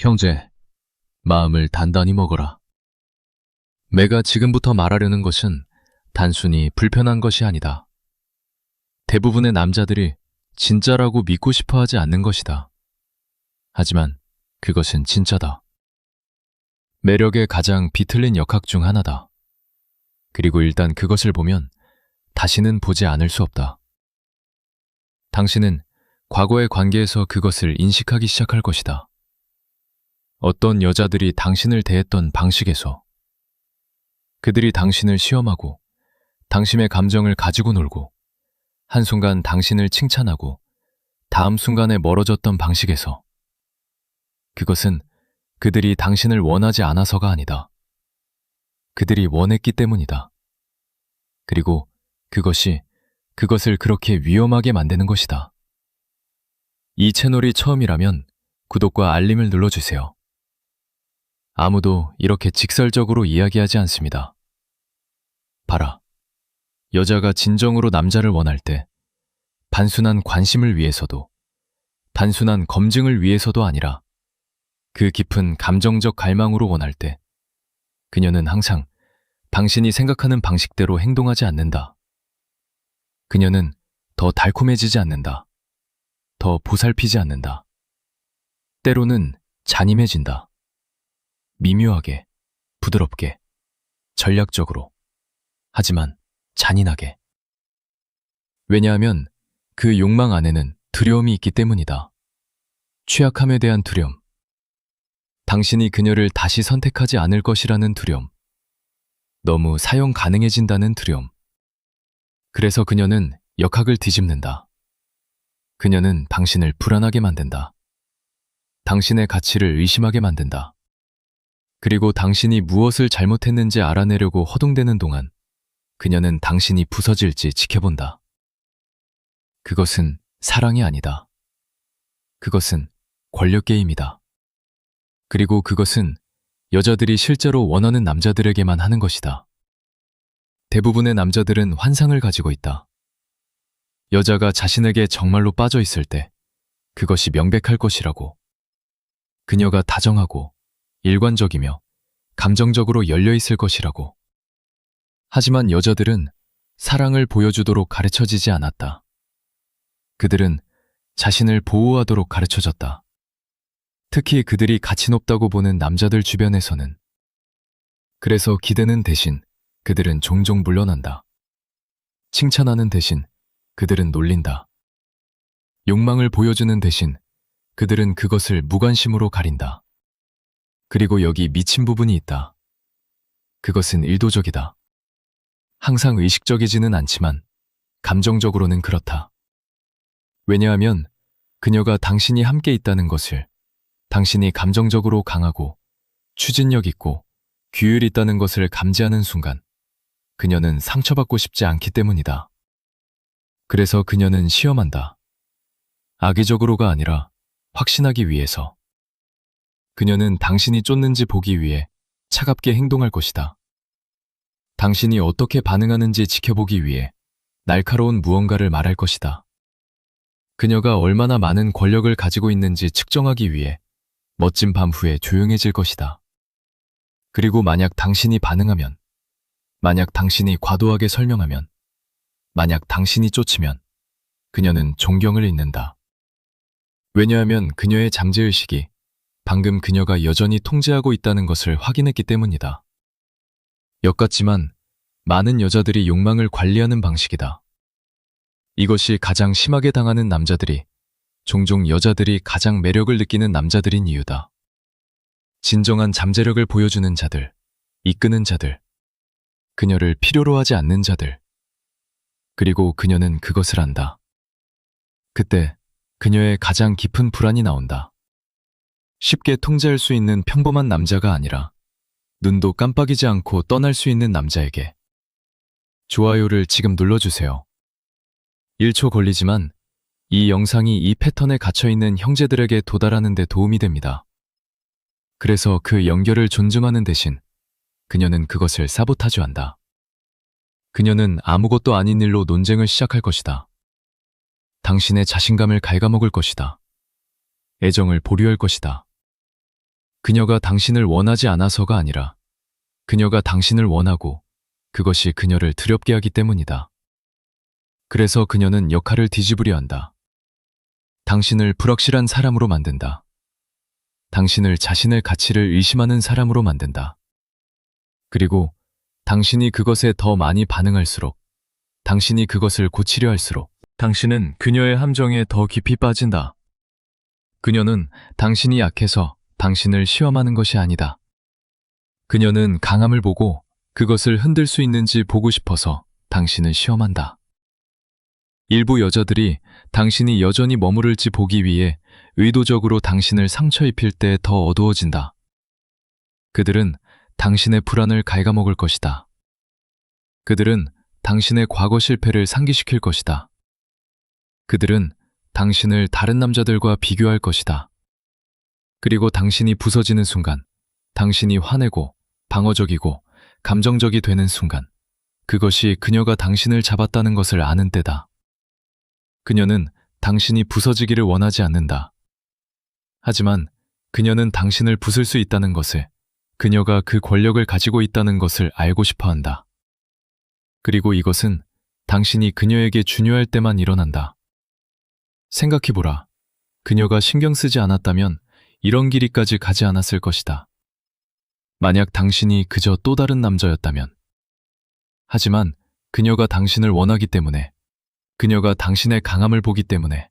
형제, 마음을 단단히 먹어라. 내가 지금부터 말하려는 것은 단순히 불편한 것이 아니다. 대부분의 남자들이 진짜라고 믿고 싶어 하지 않는 것이다. 하지만 그것은 진짜다. 매력의 가장 비틀린 역학 중 하나다. 그리고 일단 그것을 보면 다시는 보지 않을 수 없다. 당신은 과거의 관계에서 그것을 인식하기 시작할 것이다. 어떤 여자들이 당신을 대했던 방식에서, 그들이 당신을 시험하고 당신의 감정을 가지고 놀고 한순간 당신을 칭찬하고 다음 순간에 멀어졌던 방식에서, 그것은 그들이 당신을 원하지 않아서가 아니다. 그들이 원했기 때문이다. 그리고 그것이 그것을 그렇게 위험하게 만드는 것이다. 이 채널이 처음이라면 구독과 알림을 눌러주세요. 아무도 이렇게 직설적으로 이야기하지 않습니다. 봐라. 여자가 진정으로 남자를 원할 때 단순한 관심을 위해서도, 단순한 검증을 위해서도 아니라 그 깊은 감정적 갈망으로 원할 때 그녀는 항상 당신이 생각하는 방식대로 행동하지 않는다. 그녀는 더 달콤해지지 않는다. 더 보살피지 않는다. 때로는 잔인해진다. 미묘하게, 부드럽게, 전략적으로, 하지만 잔인하게. 왜냐하면 그 욕망 안에는 두려움이 있기 때문이다. 취약함에 대한 두려움. 당신이 그녀를 다시 선택하지 않을 것이라는 두려움. 너무 사용 가능해진다는 두려움. 그래서 그녀는 역학을 뒤집는다. 그녀는 당신을 불안하게 만든다. 당신의 가치를 의심하게 만든다. 그리고 당신이 무엇을 잘못했는지 알아내려고 허둥대는 동안 그녀는 당신이 부서질지 지켜본다. 그것은 사랑이 아니다. 그것은 권력 게임이다. 그리고 그것은 여자들이 실제로 원하는 남자들에게만 하는 것이다. 대부분의 남자들은 환상을 가지고 있다. 여자가 자신에게 정말로 빠져 있을 때 그것이 명백할 것이라고. 그녀가 다정하고 일관적이며 감정적으로 열려 있을 것이라고. 하지만 여자들은 사랑을 보여주도록 가르쳐지지 않았다. 그들은 자신을 보호하도록 가르쳐졌다. 특히 그들이 가치 높다고 보는 남자들 주변에서는. 그래서 기대는 대신 그들은 종종 물러난다. 칭찬하는 대신 그들은 놀린다. 욕망을 보여주는 대신 그들은 그것을 무관심으로 가린다. 그리고 여기 미친 부분이 있다. 그것은 의도적이다. 항상 의식적이지는 않지만 감정적으로는 그렇다. 왜냐하면 그녀가 당신이 함께 있다는 것을, 당신이 감정적으로 강하고 추진력 있고 규율 있다는 것을 감지하는 순간 그녀는 상처받고 싶지 않기 때문이다. 그래서 그녀는 시험한다. 악의적으로가 아니라 확신하기 위해서. 그녀는 당신이 쫓는지 보기 위해 차갑게 행동할 것이다. 당신이 어떻게 반응하는지 지켜보기 위해 날카로운 무언가를 말할 것이다. 그녀가 얼마나 많은 권력을 가지고 있는지 측정하기 위해 멋진 밤 후에 조용해질 것이다. 그리고 만약 당신이 반응하면, 만약 당신이 과도하게 설명하면, 만약 당신이 쫓으면 그녀는 존경을 잃는다. 왜냐하면 그녀의 잠재의식이 방금 그녀가 여전히 통제하고 있다는 것을 확인했기 때문이다. 역같지만 많은 여자들이 욕망을 관리하는 방식이다. 이것이 가장 심하게 당하는 남자들이 종종 여자들이 가장 매력을 느끼는 남자들인 이유다. 진정한 잠재력을 보여주는 자들, 이끄는 자들, 그녀를 필요로 하지 않는 자들. 그리고 그녀는 그것을 안다. 그때 그녀의 가장 깊은 불안이 나온다. 쉽게 통제할 수 있는 평범한 남자가 아니라 눈도 깜빡이지 않고 떠날 수 있는 남자에게. 좋아요를 지금 눌러주세요. 1초 걸리지만 이 영상이 이 패턴에 갇혀있는 형제들에게 도달하는 데 도움이 됩니다. 그래서 그 연결을 존중하는 대신 그녀는 그것을 사보타주한다. 그녀는 아무것도 아닌 일로 논쟁을 시작할 것이다. 당신의 자신감을 갉아먹을 것이다. 애정을 보류할 것이다. 그녀가 당신을 원하지 않아서가 아니라 그녀가 당신을 원하고 그것이 그녀를 두렵게 하기 때문이다. 그래서 그녀는 역할을 뒤집으려 한다. 당신을 불확실한 사람으로 만든다. 당신을 자신의 가치를 의심하는 사람으로 만든다. 그리고 당신이 그것에 더 많이 반응할수록, 당신이 그것을 고치려 할수록 당신은 그녀의 함정에 더 깊이 빠진다. 그녀는 당신이 약해서 당신을 시험하는 것이 아니다. 그녀는 강함을 보고 그것을 흔들 수 있는지 보고 싶어서 당신을 시험한다. 일부 여자들이 당신이 여전히 머무를지 보기 위해 의도적으로 당신을 상처 입힐 때 더 어두워진다. 그들은 당신의 불안을 갉아먹을 것이다. 그들은 당신의 과거 실패를 상기시킬 것이다. 그들은 당신을 다른 남자들과 비교할 것이다. 그리고 당신이 부서지는 순간, 당신이 화내고 방어적이고 감정적이 되는 순간, 그것이 그녀가 당신을 잡았다는 것을 아는 때다. 그녀는 당신이 부서지기를 원하지 않는다. 하지만 그녀는 당신을 부술 수 있다는 것을, 그녀가 그 권력을 가지고 있다는 것을 알고 싶어 한다. 그리고 이것은 당신이 그녀에게 중요할 때만 일어난다. 생각해보라. 그녀가 신경 쓰지 않았다면 이런 길이까지 가지 않았을 것이다. 만약 당신이 그저 또 다른 남자였다면. 하지만 그녀가 당신을 원하기 때문에, 그녀가 당신의 강함을 보기 때문에,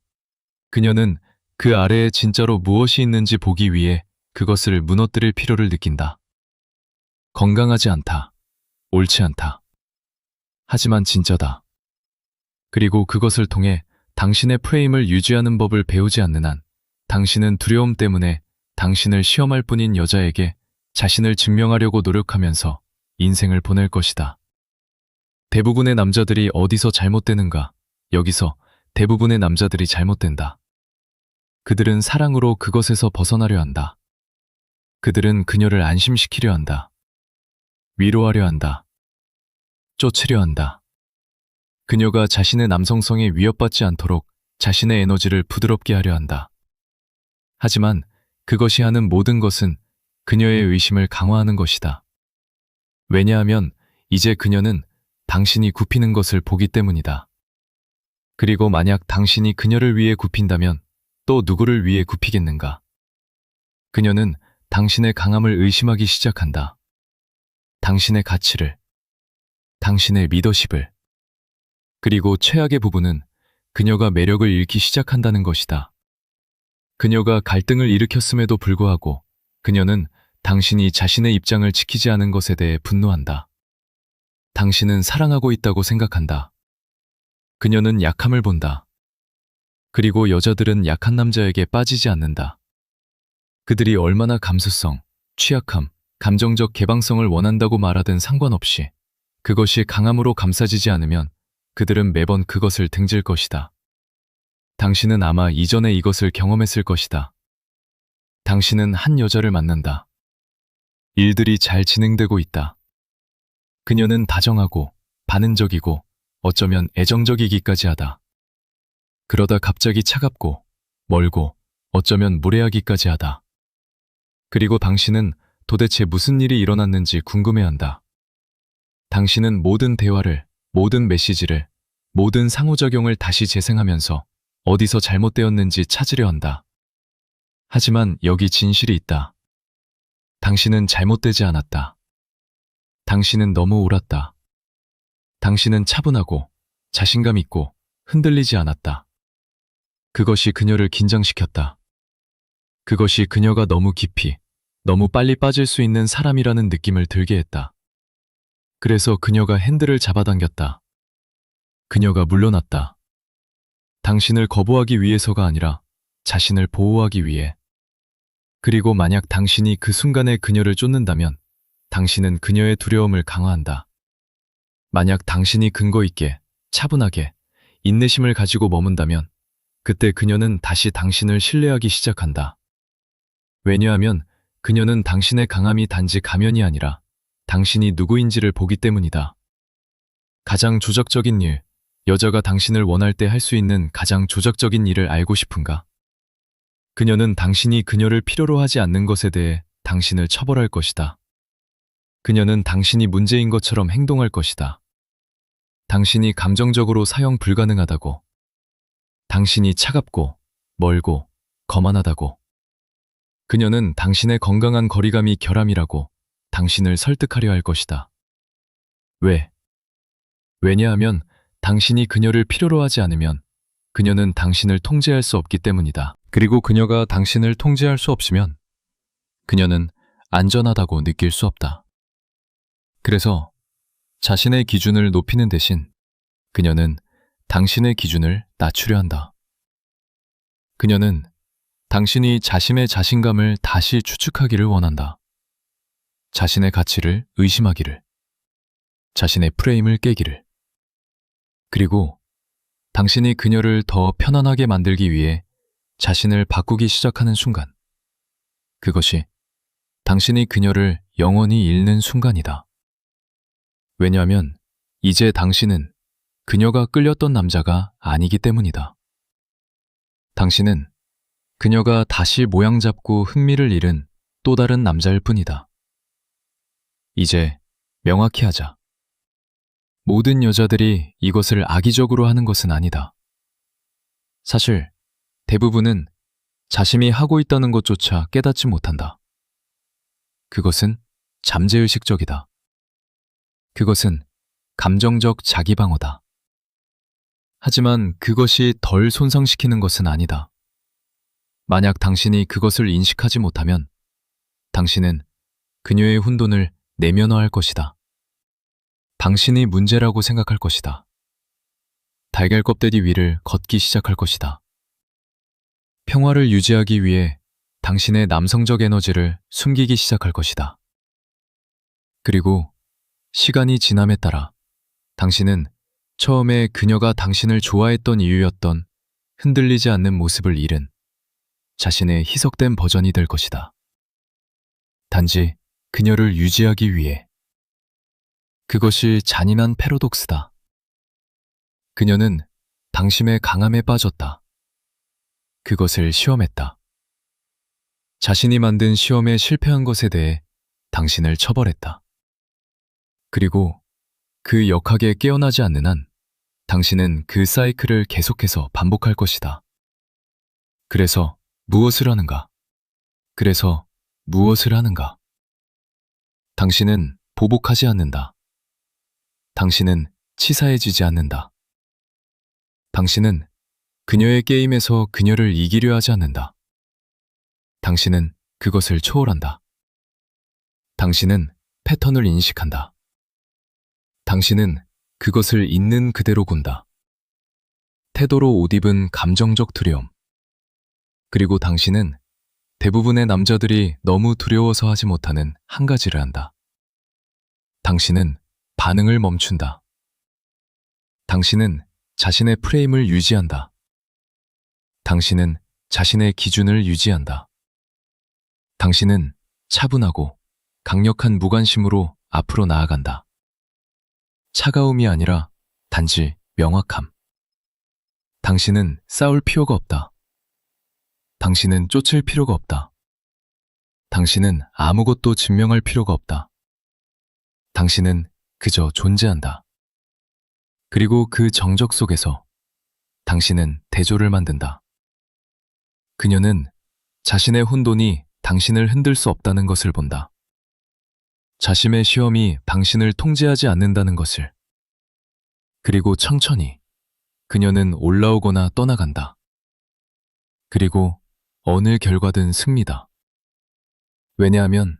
그녀는 그 아래에 진짜로 무엇이 있는지 보기 위해 그것을 무너뜨릴 필요를 느낀다. 건강하지 않다. 옳지 않다. 하지만 진짜다. 그리고 그것을 통해 당신의 프레임을 유지하는 법을 배우지 않는 한, 당신은 두려움 때문에 당신을 시험할 뿐인 여자에게 자신을 증명하려고 노력하면서 인생을 보낼 것이다. 대부분의 남자들이 어디서 잘못되는가? 여기서 대부분의 남자들이 잘못된다. 그들은 사랑으로 그것에서 벗어나려 한다. 그들은 그녀를 안심시키려 한다. 위로하려 한다. 쫓으려 한다. 그녀가 자신의 남성성에 위협받지 않도록 자신의 에너지를 부드럽게 하려 한다. 하지만 그것이 하는 모든 것은 그녀의 의심을 강화하는 것이다. 왜냐하면 이제 그녀는 당신이 굽히는 것을 보기 때문이다. 그리고 만약 당신이 그녀를 위해 굽힌다면 또 누구를 위해 굽히겠는가? 그녀는 당신의 강함을 의심하기 시작한다. 당신의 가치를, 당신의 리더십을. 그리고 최악의 부분은 그녀가 매력을 잃기 시작한다는 것이다. 그녀가 갈등을 일으켰음에도 불구하고 그녀는 당신이 자신의 입장을 지키지 않은 것에 대해 분노한다. 당신은 사랑하고 있다고 생각한다. 그녀는 약함을 본다. 그리고 여자들은 약한 남자에게 빠지지 않는다. 그들이 얼마나 감수성, 취약함, 감정적 개방성을 원한다고 말하든 상관없이 그것이 강함으로 감싸지지 않으면 그들은 매번 그것을 등질 것이다. 당신은 아마 이전에 이것을 경험했을 것이다. 당신은 한 여자를 만난다. 일들이 잘 진행되고 있다. 그녀는 다정하고 반응적이고 어쩌면 애정적이기까지 하다. 그러다 갑자기 차갑고 멀고 어쩌면 무례하기까지 하다. 그리고 당신은 도대체 무슨 일이 일어났는지 궁금해한다. 당신은 모든 대화를, 모든 메시지를, 모든 상호작용을 다시 재생하면서 어디서 잘못되었는지 찾으려 한다. 하지만 여기 진실이 있다. 당신은 잘못되지 않았다. 당신은 너무 옳았다. 당신은 차분하고 자신감 있고 흔들리지 않았다. 그것이 그녀를 긴장시켰다. 그것이 그녀가 너무 깊이, 너무 빨리 빠질 수 있는 사람이라는 느낌을 들게 했다. 그래서 그녀가 핸들을 잡아당겼다. 그녀가 물러났다. 당신을 거부하기 위해서가 아니라 자신을 보호하기 위해. 그리고 만약 당신이 그 순간에 그녀를 쫓는다면 당신은 그녀의 두려움을 강화한다. 만약 당신이 근거 있게, 차분하게, 인내심을 가지고 머문다면 그때 그녀는 다시 당신을 신뢰하기 시작한다. 왜냐하면 그녀는 당신의 강함이 단지 가면이 아니라 당신이 누구인지를 보기 때문이다. 가장 조작적인 일, 여자가 당신을 원할 때 할 수 있는 가장 조작적인 일을 알고 싶은가? 그녀는 당신이 그녀를 필요로 하지 않는 것에 대해 당신을 처벌할 것이다. 그녀는 당신이 문제인 것처럼 행동할 것이다. 당신이 감정적으로 사용 불가능하다고. 당신이 차갑고 멀고 거만하다고. 그녀는 당신의 건강한 거리감이 결함이라고 당신을 설득하려 할 것이다. 왜? 왜냐하면 당신이 그녀를 필요로 하지 않으면 그녀는 당신을 통제할 수 없기 때문이다. 그리고 그녀가 당신을 통제할 수 없으면 그녀는 안전하다고 느낄 수 없다. 그래서 자신의 기준을 높이는 대신 그녀는 당신의 기준을 낮추려 한다. 그녀는 당신이 자신의 자신감을 다시 추측하기를 원한다. 자신의 가치를 의심하기를, 자신의 프레임을 깨기를. 그리고 당신이 그녀를 더 편안하게 만들기 위해 자신을 바꾸기 시작하는 순간, 그것이 당신이 그녀를 영원히 잃는 순간이다. 왜냐하면 이제 당신은 그녀가 끌렸던 남자가 아니기 때문이다. 당신은 그녀가 다시 모양 잡고 흥미를 잃은 또 다른 남자일 뿐이다. 이제 명확히 하자. 모든 여자들이 이것을 악의적으로 하는 것은 아니다. 사실 대부분은 자신이 하고 있다는 것조차 깨닫지 못한다. 그것은 잠재의식적이다. 그것은 감정적 자기방어다. 하지만 그것이 덜 손상시키는 것은 아니다. 만약 당신이 그것을 인식하지 못하면 당신은 그녀의 혼돈을 내면화할 것이다. 당신이 문제라고 생각할 것이다. 달걀 껍데기 위를 걷기 시작할 것이다. 평화를 유지하기 위해 당신의 남성적 에너지를 숨기기 시작할 것이다. 그리고 시간이 지남에 따라 당신은 처음에 그녀가 당신을 좋아했던 이유였던 흔들리지 않는 모습을 잃은 자신의 희석된 버전이 될 것이다. 단지 그녀를 유지하기 위해. 그것이 잔인한 패러독스다. 그녀는 당신의 강함에 빠졌다. 그것을 시험했다. 자신이 만든 시험에 실패한 것에 대해 당신을 처벌했다. 그리고 그 역학에 깨어나지 않는 한 당신은 그 사이클을 계속해서 반복할 것이다. 그래서 무엇을 하는가? 그래서 무엇을 하는가? 당신은 보복하지 않는다. 당신은 치사해지지 않는다. 당신은 그녀의 게임에서 그녀를 이기려 하지 않는다. 당신은 그것을 초월한다. 당신은 패턴을 인식한다. 당신은 그것을 있는 그대로 군다. 태도로 옷 입은 감정적 두려움. 그리고 당신은 대부분의 남자들이 너무 두려워서 하지 못하는 한 가지를 한다. 당신은 반응을 멈춘다. 당신은 자신의 프레임을 유지한다. 당신은 자신의 기준을 유지한다. 당신은 차분하고 강력한 무관심으로 앞으로 나아간다. 차가움이 아니라 단지 명확함. 당신은 싸울 필요가 없다. 당신은 쫓을 필요가 없다. 당신은 아무것도 증명할 필요가 없다. 당신은 그저 존재한다. 그리고 그 정적 속에서 당신은 대조를 만든다. 그녀는 자신의 혼돈이 당신을 흔들 수 없다는 것을 본다. 자신의 시험이 당신을 통제하지 않는다는 것을. 그리고 천천히 그녀는 올라오거나 떠나간다. 그리고 어느 결과든 승리다. 왜냐하면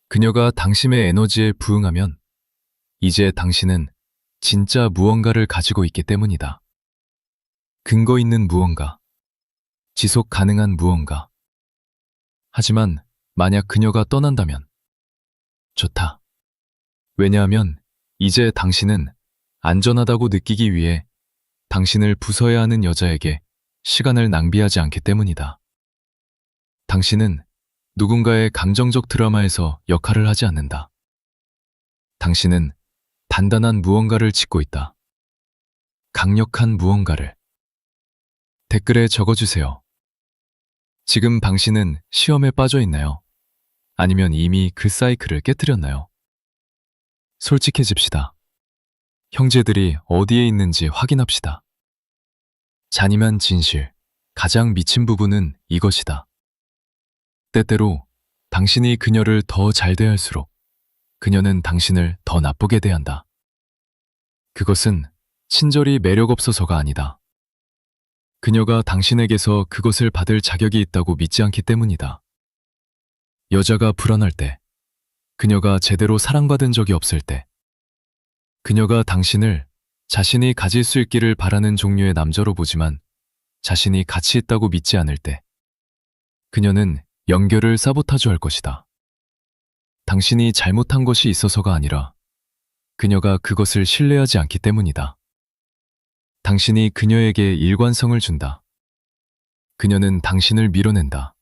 그녀가 당신의 에너지에 부응하면 이제 당신은 진짜 무언가를 가지고 있기 때문이다. 근거 있는 무언가, 지속 가능한 무언가. 하지만 만약 그녀가 떠난다면 좋다. 왜냐하면 이제 당신은 안전하다고 느끼기 위해 당신을 부숴야 하는 여자에게 시간을 낭비하지 않기 때문이다. 당신은 누군가의 감정적 드라마에서 역할을 하지 않는다. 당신은 단단한 무언가를 짓고 있다. 강력한 무언가를. 댓글에 적어주세요. 지금 당신은 시험에 빠져 있나요? 아니면 이미 그 사이클을 깨뜨렸나요? 솔직해집시다. 형제들이 어디에 있는지 확인합시다. 잔인한 진실, 가장 미친 부분은 이것이다. 때때로 당신이 그녀를 더 잘 대할수록 그녀는 당신을 더 나쁘게 대한다. 그것은 친절이 매력 없어서가 아니다. 그녀가 당신에게서 그것을 받을 자격이 있다고 믿지 않기 때문이다. 여자가 불안할 때, 그녀가 제대로 사랑받은 적이 없을 때, 그녀가 당신을 자신이 가질 수 있기를 바라는 종류의 남자로 보지만 자신이 가치 있다고 믿지 않을 때, 그녀는 연결을 사보타주할 것이다. 당신이 잘못한 것이 있어서가 아니라 그녀가 그것을 신뢰하지 않기 때문이다. 당신이 그녀에게 일관성을 준다. 그녀는 당신을 밀어낸다.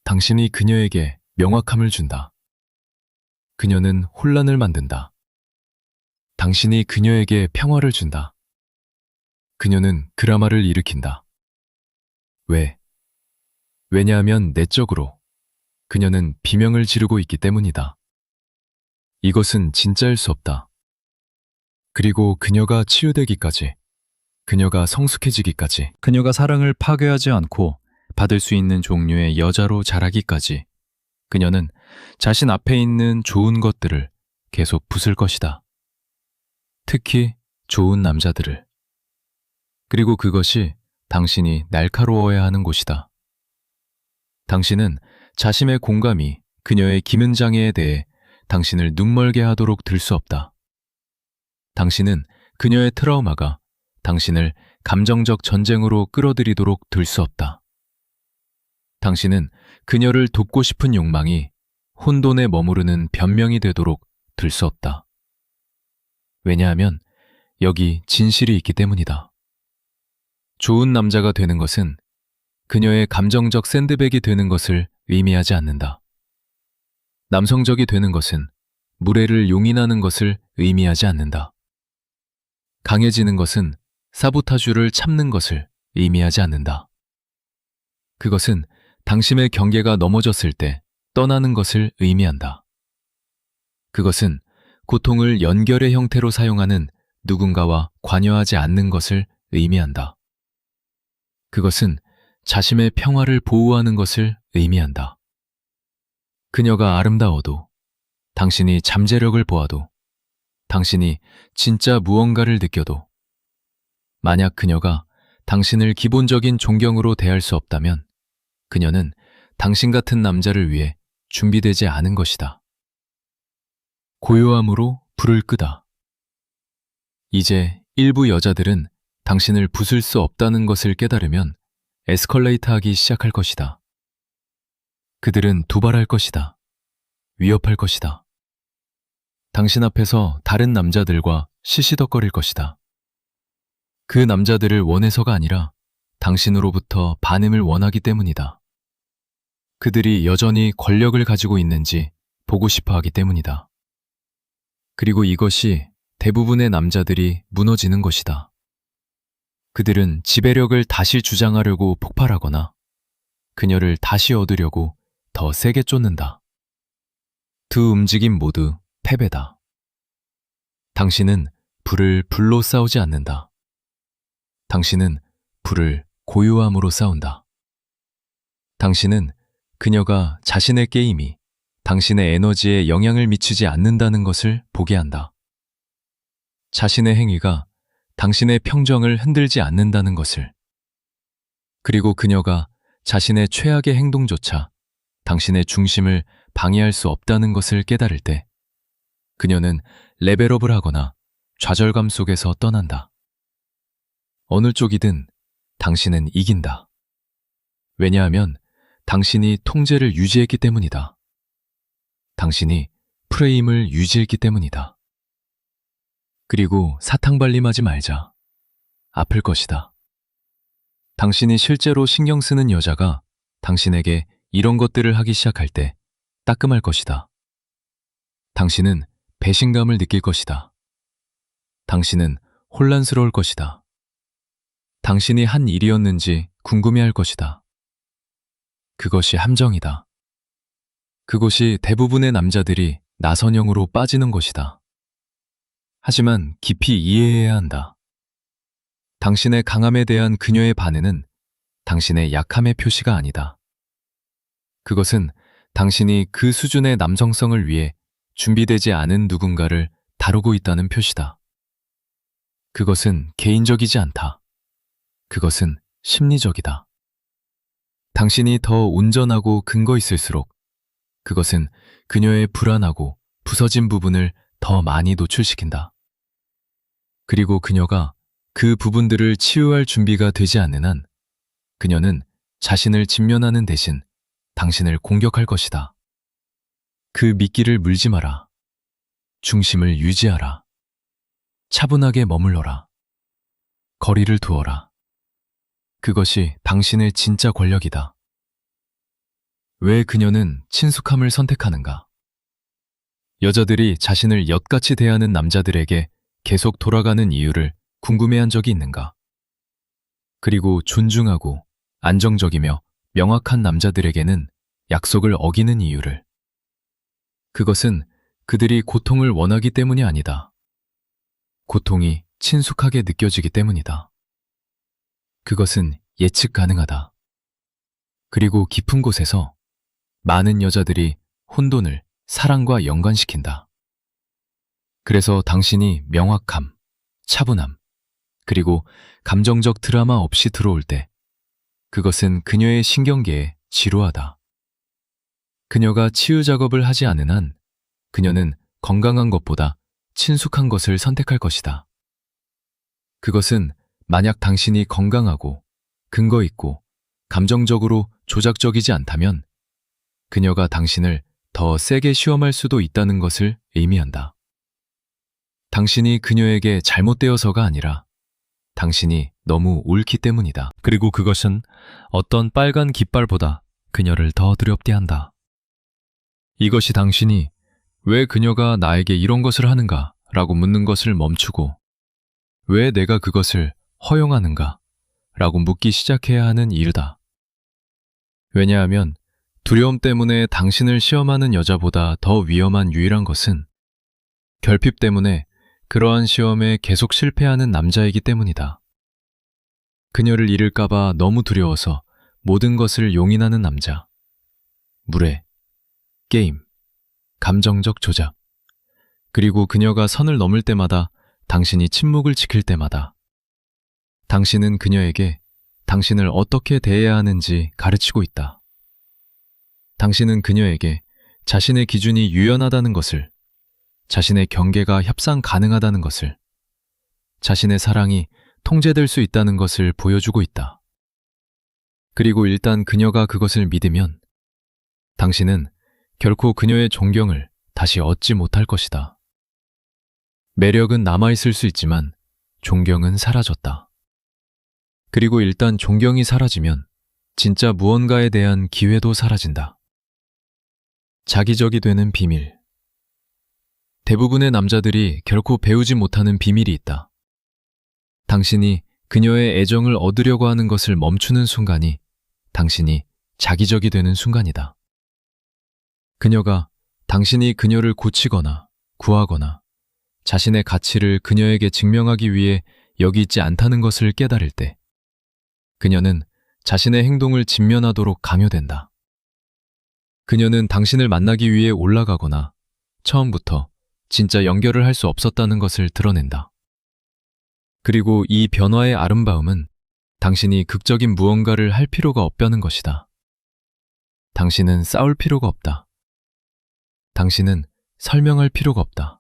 당신이 그녀에게 명확함을 준다. 그녀는 혼란을 만든다. 당신이 그녀에게 평화를 준다. 그녀는 드라마를 일으킨다. 왜? 왜냐하면 내적으로 그녀는 비명을 지르고 있기 때문이다. 이것은 진짜일 수 없다. 그리고 그녀가 치유되기까지, 그녀가 성숙해지기까지, 그녀가 사랑을 파괴하지 않고 받을 수 있는 종류의 여자로 자라기까지 그녀는 자신 앞에 있는 좋은 것들을 계속 부술 것이다. 특히 좋은 남자들을. 그리고 그것이 당신이 날카로워야 하는 곳이다. 당신은 자신의 공감이 그녀의 기능 장애에 대해 당신을 눈멀게 하도록 들 수 없다. 당신은 그녀의 트라우마가 당신을 감정적 전쟁으로 끌어들이도록 들 수 없다. 당신은 그녀를 돕고 싶은 욕망이 혼돈에 머무르는 변명이 되도록 들 수 없다. 왜냐하면 여기 진실이 있기 때문이다. 좋은 남자가 되는 것은 그녀의 감정적 샌드백이 되는 것을 의미하지 않는다. 남성적이 되는 것은 무례를 용인하는 것을 의미하지 않는다. 강해지는 것은 사보타주를 참는 것을 의미하지 않는다. 그것은 당신의 경계가 넘어졌을 때 떠나는 것을 의미한다. 그것은 고통을 연결의 형태로 사용하는 누군가와 관여하지 않는 것을 의미한다. 그것은 자신의 평화를 보호하는 것을 의미한다. 그녀가 아름다워도, 당신이 잠재력을 보아도, 당신이 진짜 무언가를 느껴도, 만약 그녀가 당신을 기본적인 존경으로 대할 수 없다면 그녀는 당신 같은 남자를 위해 준비되지 않은 것이다. 고요함으로 불을 끄다. 이제 일부 여자들은 당신을 부술 수 없다는 것을 깨달으면 에스컬레이트하기 시작할 것이다. 그들은 도발할 것이다. 위협할 것이다. 당신 앞에서 다른 남자들과 시시덕거릴 것이다. 그 남자들을 원해서가 아니라 당신으로부터 반응을 원하기 때문이다. 그들이 여전히 권력을 가지고 있는지 보고 싶어 하기 때문이다. 그리고 이것이 대부분의 남자들이 무너지는 것이다. 그들은 지배력을 다시 주장하려고 폭발하거나 그녀를 다시 얻으려고 더 세게 쫓는다. 두 움직임 모두 패배다. 당신은 불을 불로 싸우지 않는다. 당신은 불을 고요함으로 싸운다. 당신은 그녀가 자신의 게임이 당신의 에너지에 영향을 미치지 않는다는 것을 보게 한다. 자신의 행위가 당신의 평정을 흔들지 않는다는 것을. 그리고 그녀가 자신의 최악의 행동조차 당신의 중심을 방해할 수 없다는 것을 깨달을 때 그녀는 레벨업을 하거나 좌절감 속에서 떠난다. 어느 쪽이든 당신은 이긴다. 왜냐하면 당신이 통제를 유지했기 때문이다. 당신이 프레임을 유지했기 때문이다. 그리고 사탕발림하지 말자. 아플 것이다. 당신이 실제로 신경 쓰는 여자가 당신에게 이런 것들을 하기 시작할 때 따끔할 것이다. 당신은 배신감을 느낄 것이다. 당신은 혼란스러울 것이다. 당신이 한 일이었는지 궁금해할 것이다. 그것이 함정이다. 그곳이 대부분의 남자들이 나선형으로 빠지는 것이다. 하지만 깊이 이해해야 한다. 당신의 강함에 대한 그녀의 반응은 당신의 약함의 표시가 아니다. 그것은 당신이 그 수준의 남성성을 위해 준비되지 않은 누군가를 다루고 있다는 표시다. 그것은 개인적이지 않다. 그것은 심리적이다. 당신이 더 온전하고 근거 있을수록 그것은 그녀의 불안하고 부서진 부분을 더 많이 노출시킨다. 그리고 그녀가 그 부분들을 치유할 준비가 되지 않는 한 그녀는 자신을 직면하는 대신 당신을 공격할 것이다. 그 미끼를 물지 마라. 중심을 유지하라. 차분하게 머물러라. 거리를 두어라. 그것이 당신의 진짜 권력이다. 왜 그녀는 친숙함을 선택하는가? 여자들이 자신을 엿같이 대하는 남자들에게 계속 돌아가는 이유를 궁금해한 적이 있는가? 그리고 존중하고 안정적이며 명확한 남자들에게는 약속을 어기는 이유를. 그것은 그들이 고통을 원하기 때문이 아니다. 고통이 친숙하게 느껴지기 때문이다. 그것은 예측 가능하다. 그리고 깊은 곳에서 많은 여자들이 혼돈을 사랑과 연관시킨다. 그래서 당신이 명확함, 차분함, 그리고 감정적 드라마 없이 들어올 때 그것은 그녀의 신경계에 지루하다. 그녀가 치유 작업을 하지 않은 한 그녀는 건강한 것보다 친숙한 것을 선택할 것이다. 그것은 만약 당신이 건강하고 근거 있고 감정적으로 조작적이지 않다면 그녀가 당신을 더 세게 시험할 수도 있다는 것을 의미한다. 당신이 그녀에게 잘못되어서가 아니라 당신이 너무 옳기 때문이다. 그리고 그것은 어떤 빨간 깃발보다 그녀를 더 두렵게 한다. 이것이 당신이 왜 그녀가 나에게 이런 것을 하는가 라고 묻는 것을 멈추고 왜 내가 그것을 허용하는가 라고 묻기 시작해야 하는 이유다. 왜냐하면 두려움 때문에 당신을 시험하는 여자보다 더 위험한 유일한 것은 결핍 때문에 그러한 시험에 계속 실패하는 남자이기 때문이다. 그녀를 잃을까봐 너무 두려워서 모든 것을 용인하는 남자. 무례, 게임, 감정적 조작, 그리고 그녀가 선을 넘을 때마다 당신이 침묵을 지킬 때마다 당신은 그녀에게 당신을 어떻게 대해야 하는지 가르치고 있다. 당신은 그녀에게 자신의 기준이 유연하다는 것을, 자신의 경계가 협상 가능하다는 것을, 자신의 사랑이 통제될 수 있다는 것을 보여주고 있다. 그리고 일단 그녀가 그것을 믿으면 당신은 결코 그녀의 존경을 다시 얻지 못할 것이다. 매력은 남아있을 수 있지만 존경은 사라졌다. 그리고 일단 존경이 사라지면 진짜 무언가에 대한 기회도 사라진다. 자기적이 되는 비밀. 대부분의 남자들이 결코 배우지 못하는 비밀이 있다. 당신이 그녀의 애정을 얻으려고 하는 것을 멈추는 순간이 당신이 자기적이 되는 순간이다. 그녀가 당신이 그녀를 고치거나 구하거나 자신의 가치를 그녀에게 증명하기 위해 여기 있지 않다는 것을 깨달을 때 그녀는 자신의 행동을 직면하도록 강요된다. 그녀는 당신을 만나기 위해 올라가거나 처음부터 진짜 연결을 할 수 없었다는 것을 드러낸다. 그리고 이 변화의 아름다움은 당신이 극적인 무언가를 할 필요가 없다는 것이다. 당신은 싸울 필요가 없다. 당신은 설명할 필요가 없다.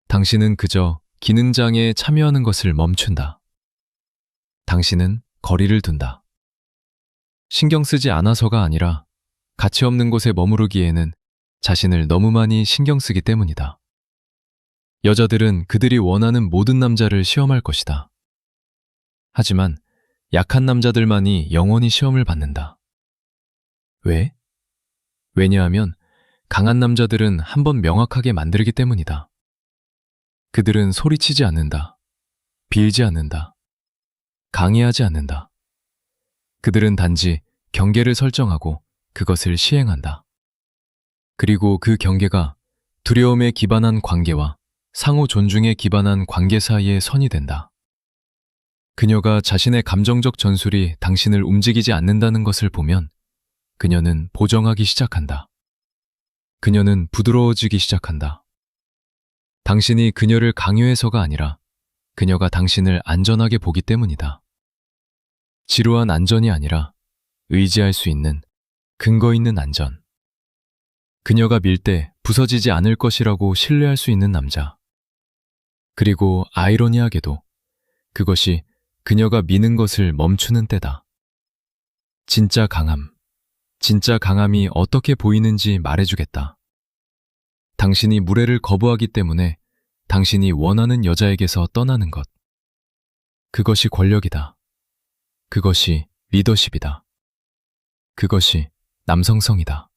당신은 그저 기능장애에 참여하는 것을 멈춘다. 당신은 거리를 둔다. 신경 쓰지 않아서가 아니라 가치 없는 곳에 머무르기에는 자신을 너무 많이 신경 쓰기 때문이다. 여자들은 그들이 원하는 모든 남자를 시험할 것이다. 하지만 약한 남자들만이 영원히 시험을 받는다. 왜? 왜냐하면 강한 남자들은 한번 명확하게 만들기 때문이다. 그들은 소리치지 않는다. 빌지 않는다. 강요하지 않는다. 그들은 단지 경계를 설정하고 그것을 시행한다. 그리고 그 경계가 두려움에 기반한 관계와 상호 존중에 기반한 관계 사이의 선이 된다. 그녀가 자신의 감정적 전술이 당신을 움직이지 않는다는 것을 보면 그녀는 보정하기 시작한다. 그녀는 부드러워지기 시작한다. 당신이 그녀를 강요해서가 아니라 그녀가 당신을 안전하게 보기 때문이다. 지루한 안전이 아니라 의지할 수 있는 근거 있는 안전. 그녀가 밀 때 부서지지 않을 것이라고 신뢰할 수 있는 남자. 그리고 아이러니하게도 그것이 그녀가 미는 것을 멈추는 때다. 진짜 강함이 어떻게 보이는지 말해주겠다. 당신이 무례를 거부하기 때문에 당신이 원하는 여자에게서 떠나는 것. 그것이 권력이다. 그것이 리더십이다. 그것이 남성성이다.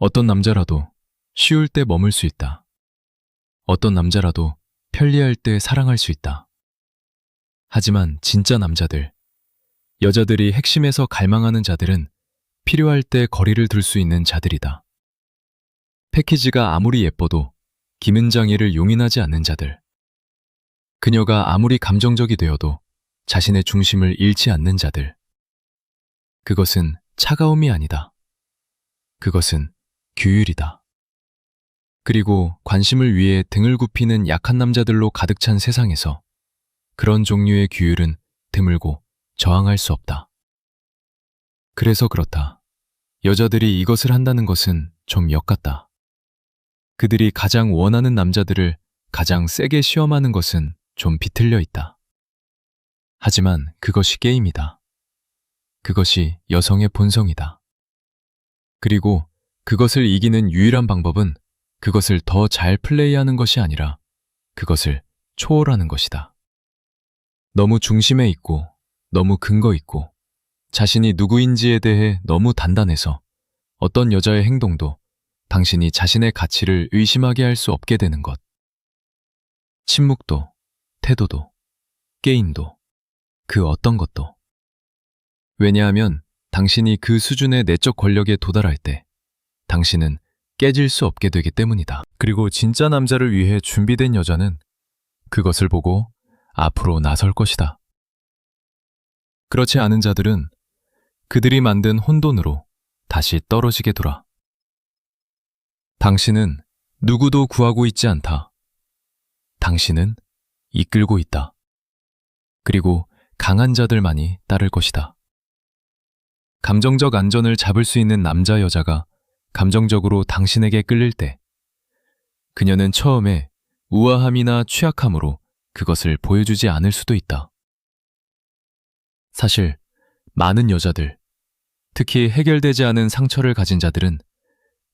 어떤 남자라도 쉬울 때 머물 수 있다. 어떤 남자라도 편리할 때 사랑할 수 있다. 하지만 진짜 남자들, 여자들이 핵심에서 갈망하는 자들은 필요할 때 거리를 둘 수 있는 자들이다. 패키지가 아무리 예뻐도 김은장애를 용인하지 않는 자들. 그녀가 아무리 감정적이 되어도 자신의 중심을 잃지 않는 자들. 그것은 차가움이 아니다. 그것은 규율이다. 그리고 관심을 위해 등을 굽히는 약한 남자들로 가득 찬 세상에서 그런 종류의 규율은 드물고 저항할 수 없다. 그래서 그렇다. 여자들이 이것을 한다는 것은 좀 역같다. 그들이 가장 원하는 남자들을 가장 세게 시험하는 것은 좀 비틀려 있다. 하지만 그것이 게임이다. 그것이 여성의 본성이다. 그리고 그것을 이기는 유일한 방법은 그것을 더 잘 플레이하는 것이 아니라 그것을 초월하는 것이다. 너무 중심에 있고 너무 근거 있고 자신이 누구인지에 대해 너무 단단해서 어떤 여자의 행동도 당신이 자신의 가치를 의심하게 할 수 없게 되는 것. 침묵도, 태도도, 게임도, 그 어떤 것도. 왜냐하면 당신이 그 수준의 내적 권력에 도달할 때 당신은 깨질 수 없게 되기 때문이다. 그리고 진짜 남자를 위해 준비된 여자는 그것을 보고 앞으로 나설 것이다. 그렇지 않은 자들은 그들이 만든 혼돈으로 다시 떨어지게 돌아. 당신은 누구도 구하고 있지 않다. 당신은 이끌고 있다. 그리고 강한 자들만이 따를 것이다. 감정적 안전을 잡을 수 있는 남자 여자가 감정적으로 당신에게 끌릴 때 그녀는 처음에 우아함이나 취약함으로 그것을 보여주지 않을 수도 있다. 사실 많은 여자들, 특히 해결되지 않은 상처를 가진 자들은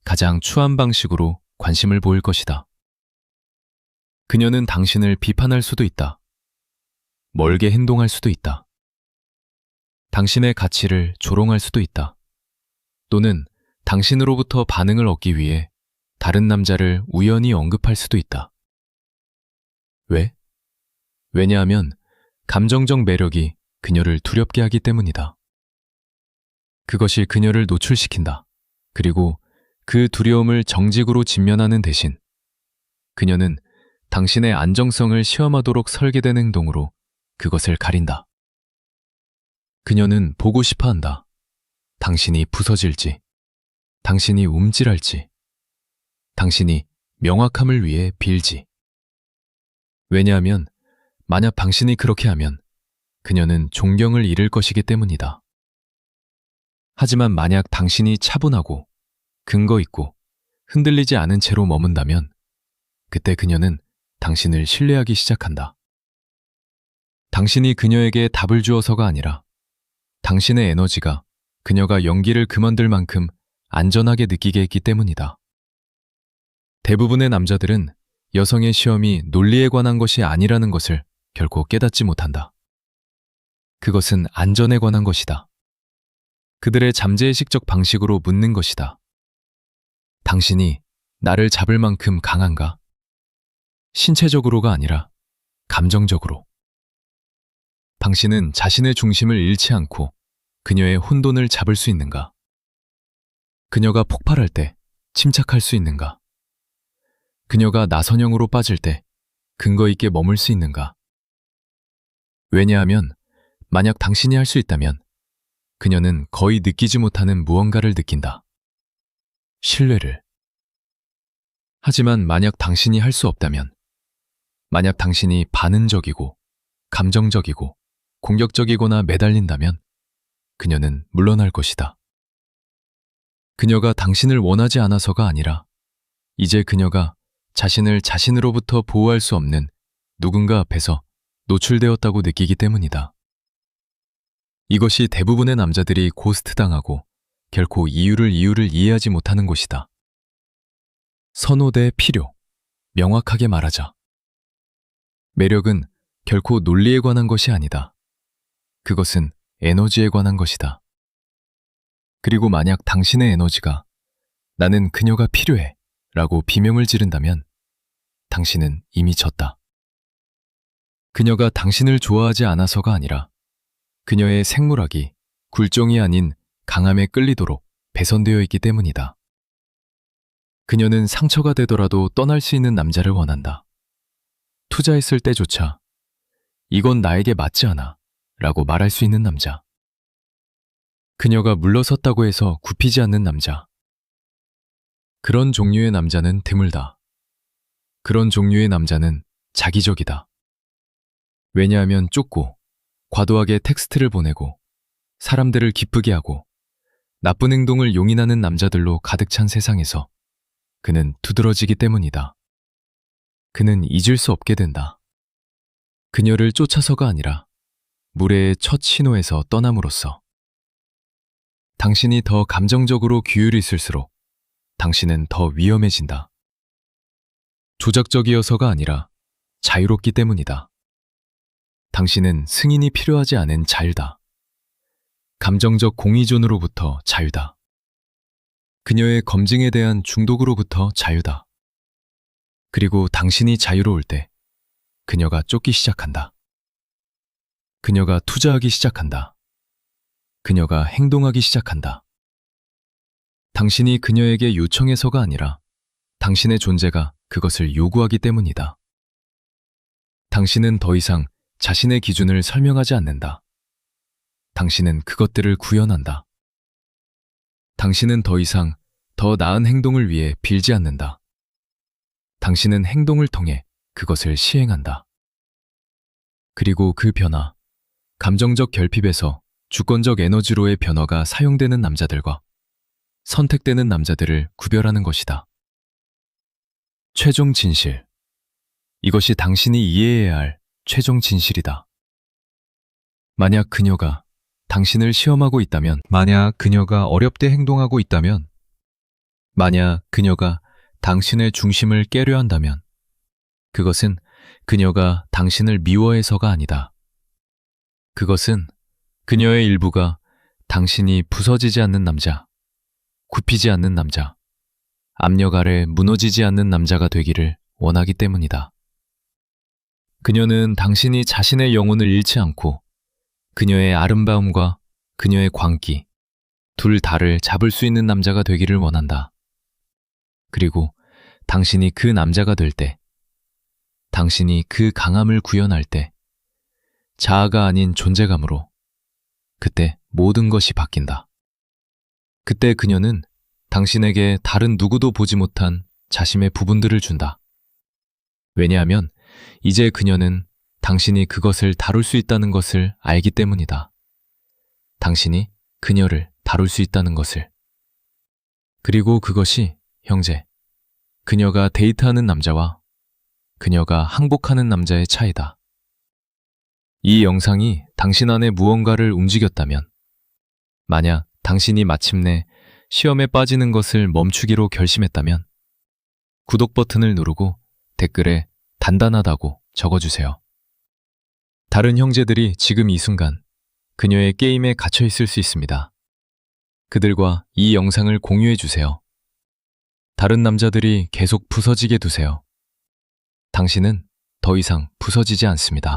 가장 추한 방식으로 관심을 보일 것이다. 그녀는 당신을 비판할 수도 있다. 멀게 행동할 수도 있다. 당신의 가치를 조롱할 수도 있다. 또는 당신으로부터 반응을 얻기 위해 다른 남자를 우연히 언급할 수도 있다. 왜? 왜냐하면 감정적 매력이 그녀를 두렵게 하기 때문이다. 그것이 그녀를 노출시킨다. 그리고 그 두려움을 정직으로 직면하는 대신 그녀는 당신의 안정성을 시험하도록 설계된 행동으로 그것을 가린다. 그녀는 보고 싶어 한다. 당신이 부서질지, 당신이 움찔할지, 당신이 명확함을 위해 빌지. 왜냐하면 만약 당신이 그렇게 하면 그녀는 존경을 잃을 것이기 때문이다. 하지만 만약 당신이 차분하고 근거 있고 흔들리지 않은 채로 머문다면 그때 그녀는 당신을 신뢰하기 시작한다. 당신이 그녀에게 답을 주어서가 아니라 당신의 에너지가 그녀가 연기를 그만둘 만큼 안전하게 느끼게 했기 때문이다. 대부분의 남자들은 여성의 시험이 논리에 관한 것이 아니라는 것을 결코 깨닫지 못한다. 그것은 안전에 관한 것이다. 그들의 잠재의식적 방식으로 묻는 것이다. 당신이 나를 잡을 만큼 강한가? 신체적으로가 아니라 감정적으로. 당신은 자신의 중심을 잃지 않고 그녀의 혼돈을 잡을 수 있는가? 그녀가 폭발할 때 침착할 수 있는가? 그녀가 나선형으로 빠질 때 근거 있게 머물 수 있는가? 왜냐하면 만약 당신이 할 수 있다면 그녀는 거의 느끼지 못하는 무언가를 느낀다. 신뢰를. 하지만 만약 당신이 할 수 없다면, 만약 당신이 반응적이고 감정적이고 공격적이거나 매달린다면 그녀는 물러날 것이다. 그녀가 당신을 원하지 않아서가 아니라 이제 그녀가 자신을 자신으로부터 보호할 수 없는 누군가 앞에서 노출되었다고 느끼기 때문이다. 이것이 대부분의 남자들이 고스트당하고 결코 이유를 이해하지 못하는 것이다. 선호 대 필요, 명확하게 말하자. 매력은 결코 논리에 관한 것이 아니다. 그것은 에너지에 관한 것이다. 그리고 만약 당신의 에너지가 나는 그녀가 필요해 라고 비명을 지른다면 당신은 이미 졌다. 그녀가 당신을 좋아하지 않아서가 아니라 그녀의 생물학이 굴종이 아닌 강함에 끌리도록 배선되어 있기 때문이다. 그녀는 상처가 되더라도 떠날 수 있는 남자를 원한다. 투자했을 때조차 이건 나에게 맞지 않아 라고 말할 수 있는 남자. 그녀가 물러섰다고 해서 굽히지 않는 남자. 그런 종류의 남자는 드물다. 그런 종류의 남자는 자기적이다. 왜냐하면 쫓고 과도하게 텍스트를 보내고 사람들을 기쁘게 하고 나쁜 행동을 용인하는 남자들로 가득 찬 세상에서 그는 두드러지기 때문이다. 그는 잊을 수 없게 된다. 그녀를 쫓아서가 아니라 무례의 첫 신호에서 떠남으로써. 당신이 더 감정적으로 기울이실수록 당신은 더 위험해진다. 조작적이어서가 아니라 자유롭기 때문이다. 당신은 승인이 필요하지 않은 자유다. 감정적 공의존으로부터 자유다. 그녀의 검증에 대한 중독으로부터 자유다. 그리고 당신이 자유로울 때 그녀가 쫓기 시작한다. 그녀가 투자하기 시작한다. 그녀가 행동하기 시작한다. 당신이 그녀에게 요청해서가 아니라 당신의 존재가 그것을 요구하기 때문이다. 당신은 더 이상 자신의 기준을 설명하지 않는다. 당신은 그것들을 구현한다. 당신은 더 이상 더 나은 행동을 위해 빌지 않는다. 당신은 행동을 통해 그것을 시행한다. 그리고 그 변화, 감정적 결핍에서 주권적 에너지로의 변화가 사용되는 남자들과 선택되는 남자들을 구별하는 것이다. 최종 진실. 이것이 당신이 이해해야 할 최종 진실이다. 만약 그녀가 당신을 시험하고 있다면, 만약 그녀가 어렵게 행동하고 있다면, 만약 그녀가 당신의 중심을 깨려 한다면, 그것은 그녀가 당신을 미워해서가 아니다. 그것은 그녀의 일부가 당신이 부서지지 않는 남자, 굽히지 않는 남자, 압력 아래 무너지지 않는 남자가 되기를 원하기 때문이다. 그녀는 당신이 자신의 영혼을 잃지 않고 그녀의 아름다움과 그녀의 광기, 둘 다를 잡을 수 있는 남자가 되기를 원한다. 그리고 당신이 그 남자가 될 때, 당신이 그 강함을 구현할 때, 자아가 아닌 존재감으로, 그때 모든 것이 바뀐다. 그때 그녀는 당신에게 다른 누구도 보지 못한 자신의 부분들을 준다. 왜냐하면 이제 그녀는 당신이 그것을 다룰 수 있다는 것을 알기 때문이다. 당신이 그녀를 다룰 수 있다는 것을. 그리고 그것이, 형제, 그녀가 데이트하는 남자와 그녀가 항복하는 남자의 차이다. 이 영상이 당신 안에 무언가를 움직였다면, 만약 당신이 마침내 시험에 빠지는 것을 멈추기로 결심했다면, 구독 버튼을 누르고 댓글에 단단하다고 적어주세요. 다른 형제들이 지금 이 순간 그녀의 게임에 갇혀 있을 수 있습니다. 그들과 이 영상을 공유해 주세요. 다른 남자들이 계속 부서지게 두세요. 당신은 더 이상 부서지지 않습니다.